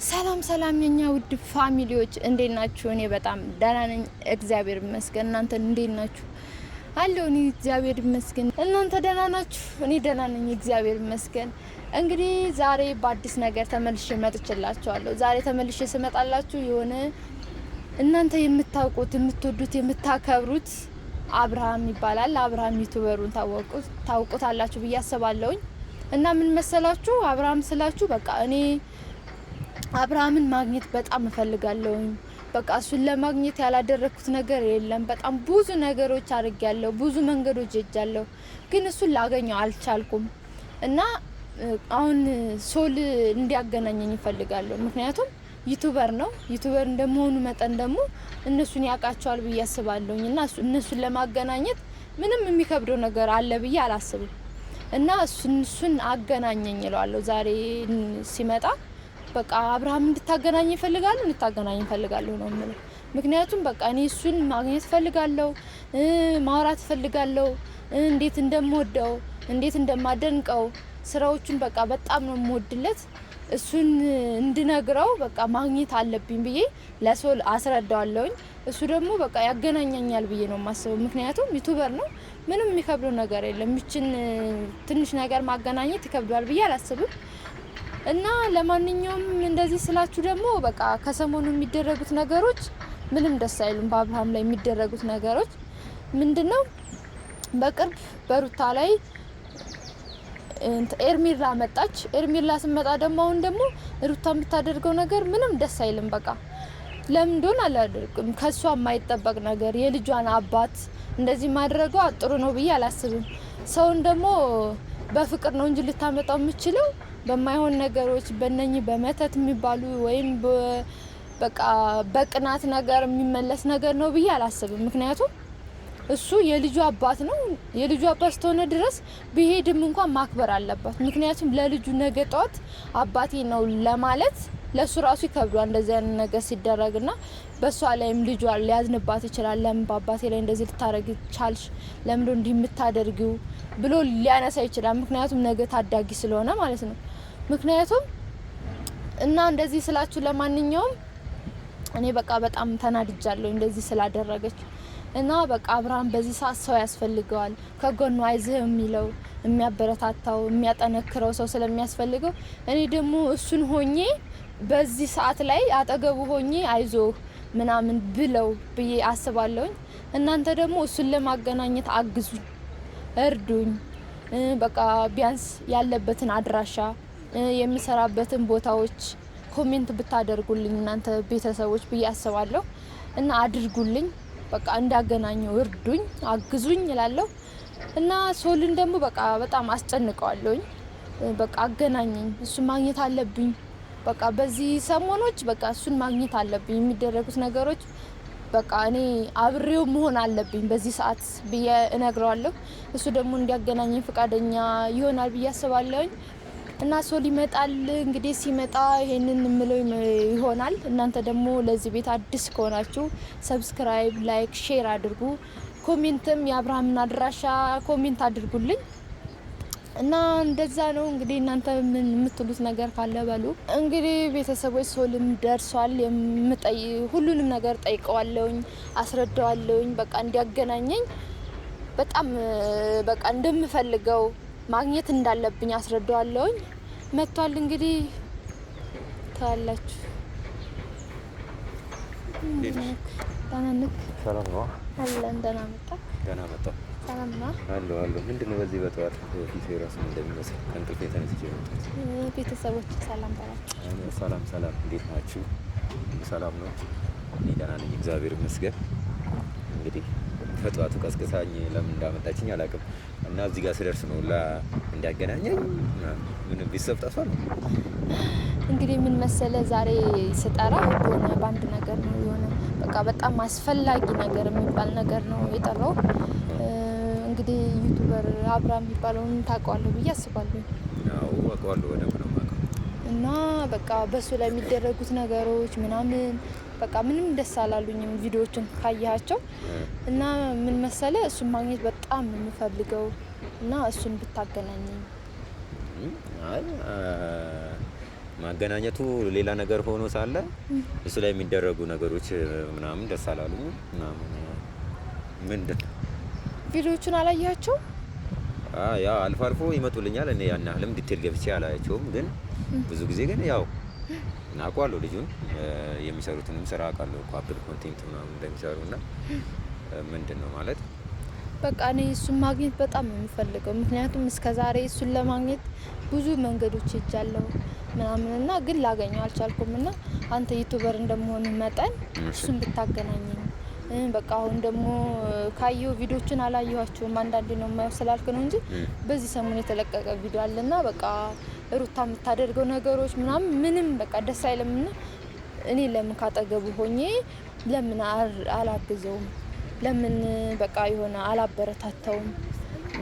ሰላም ሰላም የኛ ውድ ፋሚሊዎች እንዴት ናችሁ? እኔ በጣም ደህና ነኝ፣ እግዚአብሔር ይመስገን። እናንተ እንዴት ናችሁ? አለሁ እኔ እግዚአብሔር ይመስገን። እናንተ ደህና ናችሁ? እኔ ደህና ነኝ፣ እግዚአብሔር ይመስገን። እንግዲህ ዛሬ በአዲስ ነገር ተመልሼ መጥቼላችኋለሁ። ዛሬ ተመልሼ ስመጣላችሁ የሆነ እናንተ የምታውቁት የምትወዱት የምታከብሩት አብርሃም ይባላል። አብርሃም ዩቲዩበሩን ታውቁታላችሁ ብዬ አስባለሁኝ። እና ምን መሰላችሁ አብርሃም ስላችሁ በቃ እኔ አብርሃምን ማግኘት በጣም እፈልጋለሁኝ። በቃ እሱን ለማግኘት ያላደረኩት ነገር የለም። በጣም ብዙ ነገሮች አድርጌያለሁ፣ ብዙ መንገዶች ሄጃለሁ፣ ግን እሱን ላገኘው አልቻልኩም። እና አሁን ሶል እንዲያገናኘኝ እፈልጋለሁ። ምክንያቱም ዩቲዩበር ነው። ዩቲዩበር እንደመሆኑ መጠን ደግሞ እነሱን ያውቃቸዋል ብዬ አስባለሁኝ። እና እነሱን ለማገናኘት ምንም የሚከብደው ነገር አለ ብዬ አላስብም። እና እሱን አገናኘኝ እለዋለሁ ዛሬ ሲመጣ። በቃ አብርሃም እንድታገናኝ እፈልጋለሁ ነው የምለው። ምክንያቱም በቃ እኔ እሱን ማግኘት እፈልጋለሁ፣ ማውራት እፈልጋለሁ፣ እንዴት እንደምወደው እንዴት እንደማደንቀው ስራዎቹን በቃ በጣም ነው የምወድለት። እሱን እንድነግረው በቃ ማግኘት አለብኝ ብዬ ለሶል አስረዳዋለሁኝ። እሱ ደግሞ በቃ ያገናኘኛል ብዬ ነው የማስበው። ምክንያቱም ዩቲዩበር ነው፣ ምንም የሚከብደው ነገር የለም። ይችን ትንሽ ነገር ማገናኘት ይከብዳል ብዬ አላስብም። እና ለማንኛውም እንደዚህ ስላችሁ ደግሞ በቃ ከሰሞኑ የሚደረጉት ነገሮች ምንም ደስ አይሉም። በአብርሃም ላይ የሚደረጉት ነገሮች ምንድነው? በቅርብ በሩታ ላይ ኤርሚላ መጣች። ኤርሚላ ስመጣ ደግሞ አሁን ደግሞ ሩታ የምታደርገው ነገር ምንም ደስ አይልም። በቃ ለምን እንደሆነ አላደርግም። ከሷ የማይጠበቅ ነገር የልጇን አባት እንደዚህ ማድረጓ ጥሩ ነው ብዬ አላስብም። ሰውን ደግሞ በፍቅር ነው እንጂ ልታመጣው የምችለው በማይሆን ነገሮች በእነኚህ በመተት የሚባሉ ወይም በቃ በቅናት ነገር የሚመለስ ነገር ነው ብዬ አላስብም። ምክንያቱም እሱ የልጁ አባት ነው። የልጁ አባት እስከሆነ ድረስ ቢሄድም እንኳን ማክበር አለባት። ምክንያቱም ለልጁ ነገ ጧት አባቴ ነው ለማለት ለሱ ራሱ ይከብዷል እንደዚህ አይነት ነገር ሲደረግና በሷ ላይም ልጇ ሊያዝንባት ይችላል። ለምን በአባቴ ላይ እንደዚህ ልታረግ ቻልሽ? ለምን እንዲህ የምታደርጊው ብሎ ሊያነሳ ይችላል። ምክንያቱም ነገ ታዳጊ ስለሆነ ማለት ነው። ምክንያቱም እና እንደዚህ ስላችሁ ለማንኛውም እኔ በቃ በጣም ተናድጃለሁ እንደዚህ ስላደረገች። እና በቃ አብርሃም በዚህ ሰዓት ሰው ያስፈልገዋል፣ ከጎኑ አይዝህ የሚለው የሚያበረታታው የሚያጠነክረው ሰው ስለሚያስፈልገው እኔ ደግሞ እሱን ሆኜ በዚህ ሰዓት ላይ አጠገቡ ሆኜ አይዞ ምናምን ብለው ብዬ አስባለሁኝ። እናንተ ደግሞ እሱን ለማገናኘት አግዙኝ፣ እርዱኝ። በቃ ቢያንስ ያለበትን አድራሻ የሚሰራበትን ቦታዎች ኮሜንት ብታደርጉልኝ እናንተ ቤተሰቦች ብዬ አስባለሁ። እና አድርጉልኝ፣ በቃ እንዳገናኘው እርዱኝ፣ አግዙኝ እላለሁ። እና ሶልን ደግሞ በቃ በጣም አስጨንቀዋለሁኝ። በቃ አገናኘኝ፣ እሱን ማግኘት አለብኝ። በቃ በዚህ ሰሞኖች በቃ እሱን ማግኘት አለብኝ። የሚደረጉት ነገሮች በቃ እኔ አብሬው መሆን አለብኝ በዚህ ሰዓት ብዬ እነግረዋለሁ። እሱ ደግሞ እንዲያገናኘኝ ፈቃደኛ ይሆናል ብዬ አስባለሁኝ። እና ሶል ይመጣል እንግዲህ ሲመጣ ይሄንን ምለው ይሆናል። እናንተ ደግሞ ለዚህ ቤት አዲስ ከሆናችሁ ሰብስክራይብ፣ ላይክ፣ ሼር አድርጉ። ኮሜንትም የአብርሃምን አድራሻ ኮሜንት አድርጉልኝ። እና እንደዛ ነው እንግዲህ እናንተ ምን የምትሉት ነገር ካለ በሉ። እንግዲህ ቤተሰቦች ሶልም ደርሷል። ሁሉንም ነገር ጠይቀዋለሁኝ፣ አስረዳዋለሁኝ። በቃ እንዲያገናኘኝ በጣም በቃ እንደምፈልገው ማግኘት እንዳለብኝ አስረዳዋለሁኝ። መጥቷል እንግዲህ ታላችሁ። ሰላም ነው አለ እንደና መጣ ገና መጣ ሰላም ነው አሎ ምንድነው በዚህ በጠዋት ፊት ራስ እንደሚመስል ከእንቅልፌ ተነስቼ መጣሁ። ቤተሰቦች ሰላም ባላችሁ። ሰላም እንዴት ናችሁ? ሰላም ነው? እኔ ደህና ነኝ እግዚአብሔር ይመስገን። እንግዲህ ከጠዋቱ ቀስቅሳኝ ለምን እንዳመጣችኝ አላውቅም። እና እዚህ ጋር ስደርስ ነው እንዲያገናኘኝ ምን ቢሰብ ጠፋ ነው እንግዲህ ምን መሰለ ዛሬ ስጠራ የሆነ ባንድ ነገር ነው የሆነ በቃ በጣም አስፈላጊ ነገር የሚባል ነገር ነው የጠራው። እንግዲህ ዩቲዩበር አብርሃም የሚባለውን ታውቀዋለህ ብዬ አስባለሁ። አዎ አውቀዋለሁ፣ በደንብ ነው የማውቀው። እና በቃ በሱ ላይ የሚደረጉት ነገሮች ምናምን በቃ ምንም ደስ አላሉኝም ቪዲዮዎችን ካያቸው። እና ምን መሰለ እሱን ማግኘት በጣም ነው የምፈልገው እና እሱን ብታገናኘኝ። አይ ማገናኘቱ ሌላ ነገር ሆኖ ሳለ እሱ ላይ የሚደረጉ ነገሮች ምናምን ደስ አላሉኝ ምናምን። ምንድን ቪዲዮቹን አላያቸው? ያው አልፎ አልፎ ይመጡልኛል። እኔ ያን ያህልም ዲቴል ገብቼ አላያቸውም። ግን ብዙ ጊዜ ግን ያው አውቀዋለሁ ልጁን የሚሰሩትንም ስራ አውቃለሁ። ካፕል ኮንቴንት ምናምን እንደሚሰሩና ምንድን ነው ማለት በቃ እኔ እሱን ማግኘት በጣም ነው የምፈልገው። ምክንያቱም እስከዛሬ እሱን ለማግኘት ብዙ መንገዶች ሄጃለሁ ምናምንና ግን ላገኘው አልቻልኩም። እና አንተ ዩቲዩበር እንደመሆን መጠን እሱን ብታገናኘኝ በቃ አሁን ደግሞ ካየው ቪዲዮችን አላየኋቸውም አንዳንዴ ነው የማየው ስላልክ ነው እንጂ በዚህ ሰሞን የተለቀቀ ቪዲዮ አለና በቃ ሩታ የምታደርገው ነገሮች ምንም በቃ ደስ አይለምና እኔ ለምን ካጠገቡ ሆኜ ለምን አላግዘውም? ለምን በቃ የሆነ አላበረታታውም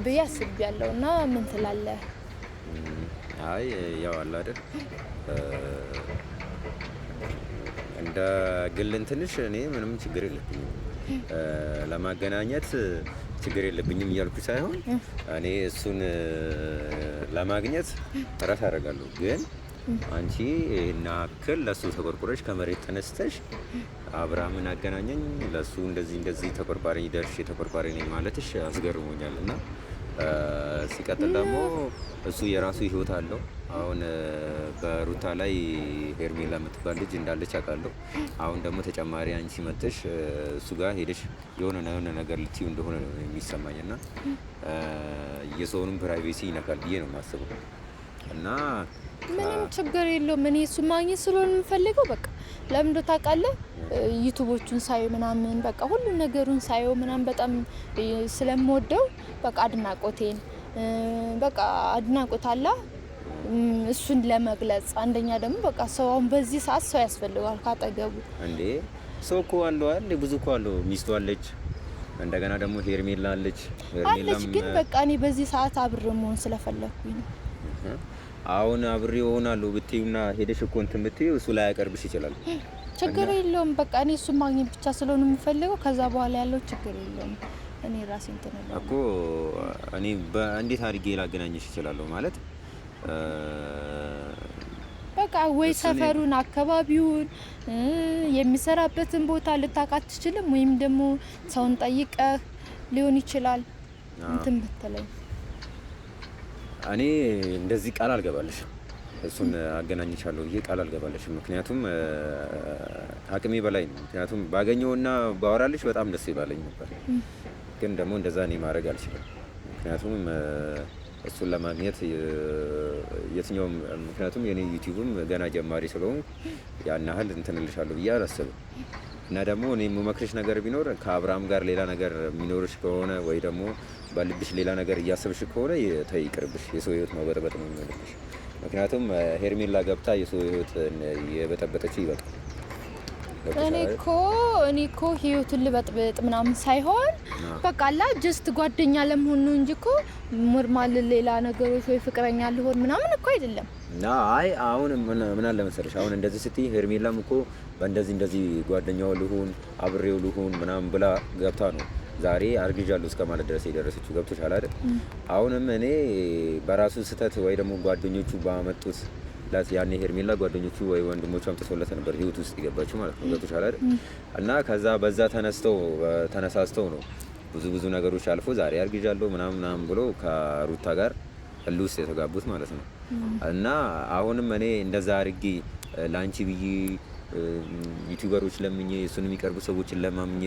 ብዬ አስቤያለሁና ምን ትላለህ? አይ ያው አለ አይደል እንደ ግልን ትንሽ እኔ ምንም ችግር የለብኝም ለማገናኘት ችግር የለብኝም እያልኩ ሳይሆን እኔ እሱን ለማግኘት ጥረት አደርጋለሁ። ግን አንቺ እና አክል ለሱ ተቆርቆረሽ ከመሬት ተነስተሽ አብርሃምን አገናኘኝ ለሱ እንደዚህ ተቆርቋሪ ደርሽ ተቆርቋሪ ነኝ ማለትሽ አስገርሞኛል። እና ሲቀጥል ደግሞ እሱ የራሱ ህይወት አለው። አሁን በሩታ ላይ ሄርሜላ የምትባል ልጅ እንዳለች አውቃለሁ። አሁን ደግሞ ተጨማሪ አንቺ መጥተሽ እሱ ጋር ሄደሽ የሆነ ነገር ልትዩ እንደሆነ ነው የሚሰማኝ እና የሰውንም ፕራይቬሲ ይነካል ብዬ ነው የማስበው። እና ምንም ችግር የለውም። እኔ እሱ ማግኘት ስለሆነ የምፈልገው በቃ ለምን እንደው ታውቃለህ ዩቲዩቦቹን ሳየው ምናምን በቃ ሁሉ ነገሩን ሳየው ምናምን በጣም ስለምወደው በቃ አድናቆቴን በቃ አድናቆት አላ እሱን ለመግለጽ አንደኛ ደግሞ በቃ ሰው አሁን በዚህ ሰዓት ሰው ያስፈልጋል ካጠገቡ። እንዴ ሰው እኮ አለው አይደል? ብዙ እኮ አለው። ሚስቱ አለች፣ እንደገና ደግሞ ሄርሜላ አለች። ሄርሜላም ግን በቃ እኔ በዚህ ሰዓት አብሬ መሆን ስለፈለኩኝ ነው። አሁን አብሬ እሆናለሁ ብትይውና ሄደሽ እኮ እንትን ብትይው እሱ ላይ ያቀርብሽ ይችላል። ችግር የለውም። በቃ እኔ እሱን ማግኘት ብቻ ስለሆነ የምፈልገው ከዛ በኋላ ያለው ችግር የለውም። እኔ ራሴ እንትን እኮ እኔ በእንዴት አድርጌ ላገናኝሽ እችላለሁ ማለት በቃ ወይ ሰፈሩን አካባቢውን የሚሰራበትን ቦታ ልታውቅ አትችልም? ወይም ደግሞ ሰውን ጠይቀህ ሊሆን ይችላል እንትን ብትለኝ። እኔ እንደዚህ ቃል አልገባለሽም እሱን አገናኝቻለሁ ብዬ ቃል አልገባለሽም። ምክንያቱም አቅሜ በላይ ነው። ምክንያቱም ባገኘውና ባወራልሽ በጣም ደስ ይባለኝ ነበር። ግን ደግሞ እንደዛ እኔ ማድረግ አልችልም። ምክንያቱም እሱን ለማግኘት የትኛውም ምክንያቱም የኔ ዩቲዩብም ገና ጀማሪ ስለሆንኩ ያን ያህል እንትንልሻለሁ ብዬ አላስብም። እና ደግሞ እኔ የምመክርሽ ነገር ቢኖር ከአብርሃም ጋር ሌላ ነገር የሚኖርሽ ከሆነ ወይ ደግሞ በልብሽ ሌላ ነገር እያሰብሽ ከሆነ ተይ ይቅርብሽ። የሰው ህይወት መበጥበጥ ነው የሚሆንብሽ። ምክንያቱም ሄርሜላ ገብታ የሰው ህይወት የበጠበጠችው ይበቃል። እኔ እኮ ህይወቱን ልበጥበጥ ምናምን ሳይሆን በቃ አላ ጀስት ጓደኛ ለመሆን ነው እንጂ እኮ ኖርማል ሌላ ነገሮች ወይ ፍቅረኛ ልሆን ምናምን እኮ አይደለም። አይ አሁን ምን አለ መሰለሽ አሁን እንደዚህ ስትይ ሄርሜላም እኮ በእንደዚህ ጓደኛው ልሁን አብሬው ልሁን ምናምን ብላ ገብታ ነው ዛሬ አርግዣለሁ እስከ ማለት ድረስ የደረሰችው። ገብቶሻል አይደል? አሁንም እኔ በራሱ ስህተት ወይ ደግሞ ጓደኞቹ ባመጡት ያኔ ሄርሜላ ጓደኞቹ ወይ ወንድሞቹ አምጥተውለት ነበር ህይወት ውስጥ የገባችው ማለት ነው። ገብቶሻል አይደል? እና ከዛ በዛ ተነሳስተው ነው ብዙ ነገሮች አልፎ ዛሬ አርግዣለሁ ምናምን ብሎ ከሩታ ጋር እልህ ውስጥ የተጋቡት ማለት ነው። እና አሁንም እኔ እንደዛ አርጌ ላንቺ ብዬ ዩቲዩበሮች ለምኜ እሱን የሚቀርቡ ሰዎችን ለማምኜ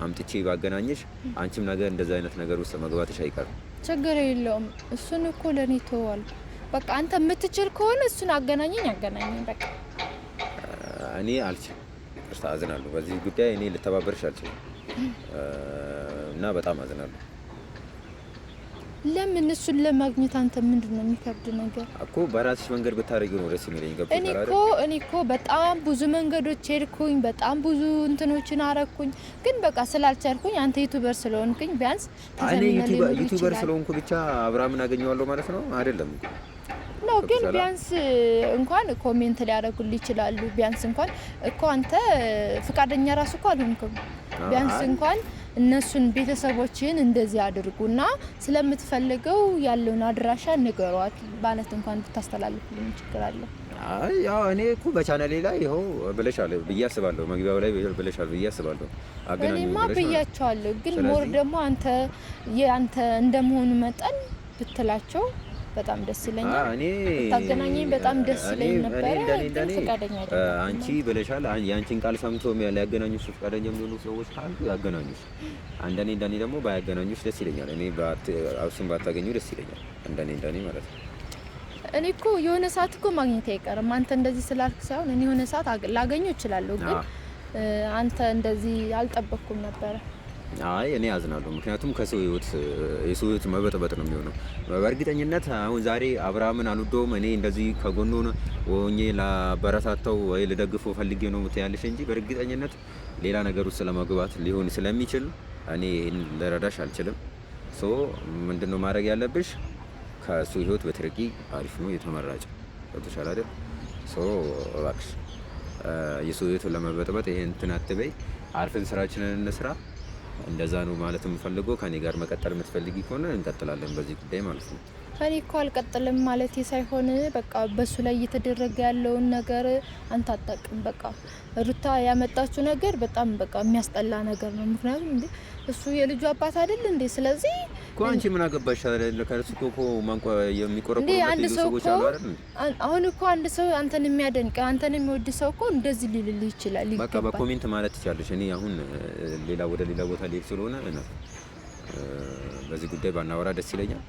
አምጥቼ ባገናኘሽ አንቺም ነገር እንደዛ አይነት ነገር ውስጥ መግባትሽ አይቀርም። ችግር የለውም። እሱን እኮ ለኔ ተዋል። በቃ አንተ የምትችል ከሆነ እሱን አገናኘኝ በቃ። እኔ አልችልም። ቅርታ አዝናለሁ። በዚህ ጉዳይ እኔ ልተባበርሽ አልችልም እና በጣም አዝናለሁ። ለምን እሱን ለማግኘት አንተ ምንድነው የሚከብድ ነገር? እኮ በራስሽ መንገድ ብታረጊው ነው ደስ የሚለኝ። ገብቶሻል አይደል? እኔ እኮ በጣም ብዙ መንገዶች ሄድኩኝ፣ በጣም ብዙ እንትኖችን አረኩኝ። ግን በቃ ስላልቻልኩኝ አንተ ዩቲዩበር ስለሆንኩኝ ቢያንስ እኔ ዩቲዩበር ስለሆንኩ ብቻ አብርሃምን አገኘዋለሁ ማለት ነው አይደለም ነው። ግን ቢያንስ እንኳን ኮሜንት ሊያደርጉልኝ ይችላሉ። ቢያንስ እንኳን እኮ አንተ ፍቃደኛ ራሱ እኮ አልሆንኩም። ቢያንስ እንኳን እነሱን ቤተሰቦችን እንደዚህ አድርጉና ስለምትፈልገው ያለውን አድራሻ ንገሯት ማለት እንኳን ብታስተላልፉልኝ ችግር አለ? አይ ያው እኔ እኮ በቻናሌ ላይ ይኸው ብለሻል ብዬ አስባለሁ። መግቢያው ላይ ብለሻል ብዬ አስባለሁ። አገናኙ እኔማ ብለሽ ብያቸዋለሁ። ግን ሞር ደግሞ አንተ እንደመሆኑ መጠን ብትላቸው በጣም ደስ ይለኛል። እኔ ታገናኘኝ በጣም ደስ ይለኝ ነበር። እንደኔ ፈቃደኛ አይደለም። አንቺ ብለሻል። ያንቺን ቃል ሰምቶ ሊያገናኙሽ ፈቃደኛ የሚሆኑ ሰዎች ካሉ ያገናኙሽ። እንደኔ ደግሞ ባያገናኙሽ ደስ ይለኛል። እኔ እሱን ባታገኙ ደስ ይለኛል። እንደኔ ማለት ነው። እኔ እኮ የሆነ ሰዓት እኮ ማግኘት አይቀርም። አንተ እንደዚህ ስላልክ ሳይሆን እኔ የሆነ ሰዓት ላገኘው እችላለሁ። ግን አንተ እንደዚህ አልጠበቅኩም ነበረ። አይ እኔ አዝናለሁ። ምክንያቱም የሰው ህይወት መበጥበጥ ነው የሚሆነው። በእርግጠኝነት አሁን ዛሬ አብርሃምን አልወደውም እኔ እንደዚህ ከጎኑ ሆኜ ላበረታታው ወይ ልደግፈው ፈልጌ ነው የምትያለሽ እንጂ በእርግጠኝነት ሌላ ነገር ውስጥ ለመግባት ሊሆን ስለሚችል እኔ ልረዳሽ አልችልም። ሶ ምንድነው ማድረግ ያለብሽ? ከሱ ህይወት በትርቂ አሪፍ ነው የተመራጭ ተሻለ አይደል? ሶ እባክሽ የሱ ህይወት ለመበጥበጥ ይሄን እንትን አትበይ። አርፈን ስራችንን እንስራ። እንደዛ ነው ማለት የምፈልገው። ከኔ ጋር መቀጠል የምትፈልጊ ከሆነ እንቀጥላለን በዚህ ጉዳይ ማለት ነው። እኔ እኮ አልቀጥልም ማለት ሳይሆን በቃ በሱ ላይ እየተደረገ ያለውን ነገር አንተ አታውቅም። በቃ ሩታ ያመጣችው ነገር በጣም በቃ የሚያስጠላ ነገር ነው። ምክንያቱም እንዴ እሱ የልጁ አባት አይደል እንዴ? ስለዚህ እኮ አንቺ ምን አገባሽ አይደል? ከሱ እኮ ማንቆ የሚቆረቆሩ ሰዎች አሉ አይደል? አሁን እኮ አንድ ሰው አንተን የሚያደንቅ አንተን የሚወድ ሰው እኮ እንደዚህ ሊልልህ ይችላል። በቃ በኮሜንት ማለት ትችላለሽ። እኔ አሁን ወደ ሌላ ቦታ ልሄድ ስለሆነ በዚህ ጉዳይ ባናወራ ደስ ይለኛል።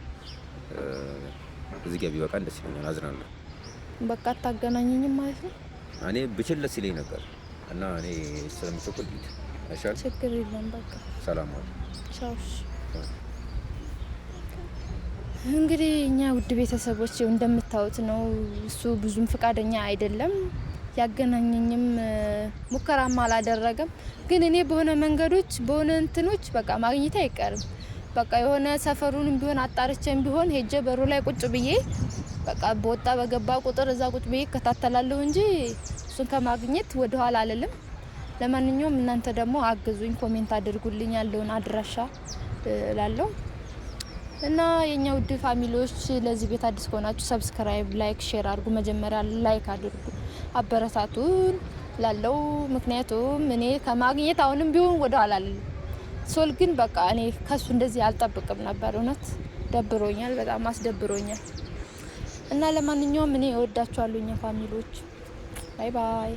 እዚህ ገቢ በቃ ደስ ይለኛል። አዝናለሁ። በቃ አታገናኘኝም ማለት ነው? እኔ ብችል ደስ ይለኝ ነበር እና እኔ ስለምቸኩል አይሻል? ችግር የለም። በቃ ሰላም ዋል። ቻውሽ። እንግዲህ እኛ ውድ ቤተሰቦች እንደምታዩት ነው። እሱ ብዙም ፈቃደኛ አይደለም። ያገናኘኝም ሙከራም አላደረገም። ግን እኔ በሆነ መንገዶች በሆነ እንትኖች በቃ ማግኘት አይቀርም። በቃ የሆነ ሰፈሩንም ቢሆን አጣርቼም ቢሆን ሄጄ በሩ ላይ ቁጭ ብዬ በቃ በወጣ በገባ ቁጥር እዛ ቁጭ ብዬ እከታተላለሁ እንጂ እሱን ከማግኘት ወደ ኋላ አልልም። ለማንኛውም እናንተ ደግሞ አግዙኝ፣ ኮሜንት አድርጉልኝ ያለውን አድራሻ ላለው እና የኛ ውድ ፋሚሊዎች ለዚህ ቤት አዲስ ከሆናችሁ ሰብስክራይብ፣ ላይክ፣ ሼር አድርጉ። መጀመሪያ ላይክ አድርጉ፣ አበረታቱን ላለው ምክንያቱም እኔ ከማግኘት አሁንም ቢሆን ወደ ኋላ አልልም። ሶል ግን በቃ እኔ ከሱ እንደዚህ አልጠብቅም ነበር። እውነት ደብሮኛል፣ በጣም አስደብሮኛል። እና ለማንኛውም እኔ እወዳችኋለሁ የኛ ፋሚሊዎች። ባይ ባይ።